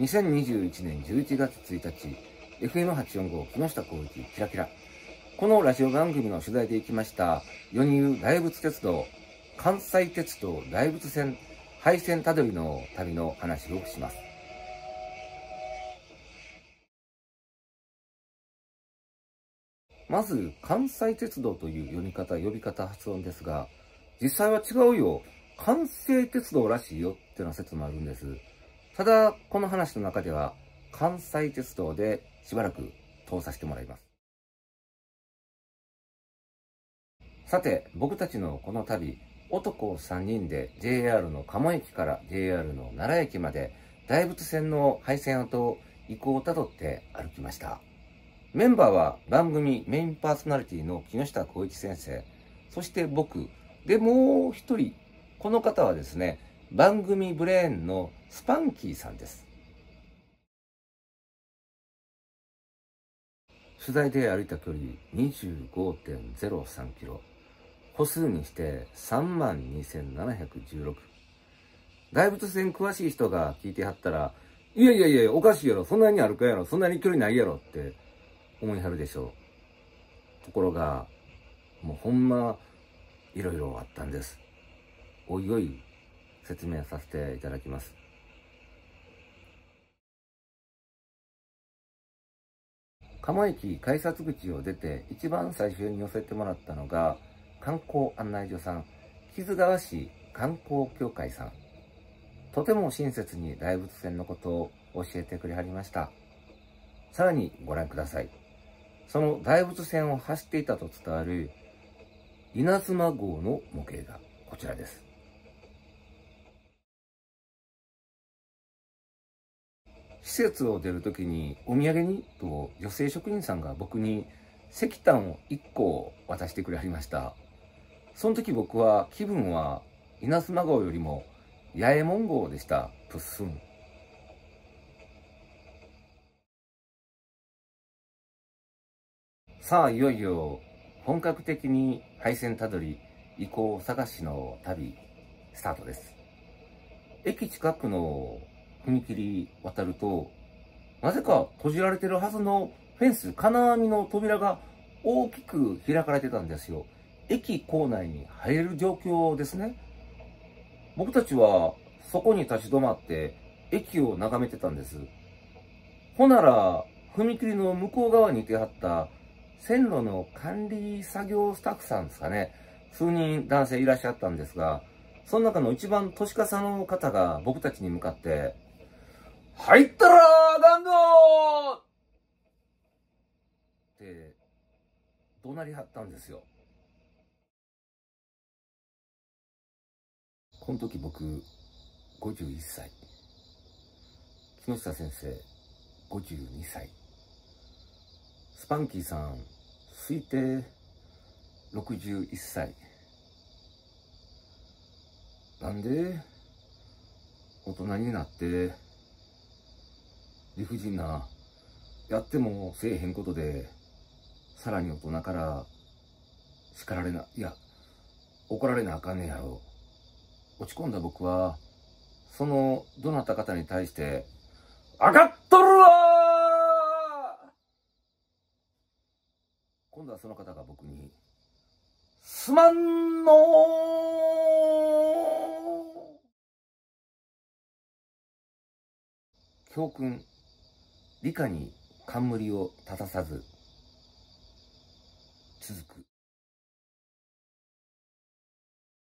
2021年11月1日、FM845 木下広域キラキラ。このラジオ番組の取材で行きました、世に言う大仏鉄道、関西鉄道大仏線、廃線たどりの旅の話をします。まず、関西鉄道という読み方、呼び方、発音ですが、実際は違うよ。関西鉄道らしいよっての説もあるんです。ただ、この話の中では、関西鉄道でしばらく通させてもらいます。さて、僕たちのこの旅、男3人で JR の鴨駅から JR の奈良駅まで大仏線の廃線跡遺構をたどって歩きました。メンバーは番組メインパーソナリティの木下光一先生、そして僕、でもう一人、この方はですね、番組ブレーンのスパンキーさんです。取材で歩いた距離 25.03 キロ。歩数にして32,716。大仏線詳しい人が聞いてはったら、いやいやいや、おかしいやろ、そんなに歩くやろ、そんなに距離ないやろって思いはるでしょう。ところが、もうほんま、いろいろあったんです。おいおい、説明させていただきます。鴨駅改札口を出て一番最初に寄せてもらったのが観光案内所さん、木津川市観光協会さん。とても親切に大仏線のことを教えてくれはりました。さらにご覧ください。その大仏線を走っていたと伝わる稲妻号の模型がこちらです。施設を出るときにお土産にと女性職員さんが僕に石炭を1個渡してくれはりました。その時僕は気分は稲妻号よりも八右衛門号でした。プッスン。さあいよいよ本格的に廃線たどり遺構探しの旅スタートです。駅近くの踏切渡ると、なぜか閉じられてるはずのフェンス、金網の扉が大きく開かれてたんですよ。駅構内に入れる状況ですね。僕たちはそこに立ち止まって駅を眺めてたんです。ほなら、踏切の向こう側にいてはった線路の管理作業スタッフさんですかね。数人男性いらっしゃったんですが、その中の一番年かさの方が僕たちに向かって、入ったらあかんぞーって怒鳴りはったんですよ。この時僕、51歳。木下先生、52歳。スパンキーさん、推定61歳。なんで、大人になって、理不尽な、やってもせえへんことで、さらに大人から叱られな、いや、怒られなあかんねやろ。落ち込んだ僕は、そのどなた方に対して、分かっとるわー、今度はその方が僕に、すまんのー、教訓、理科に冠を立たさず、続く。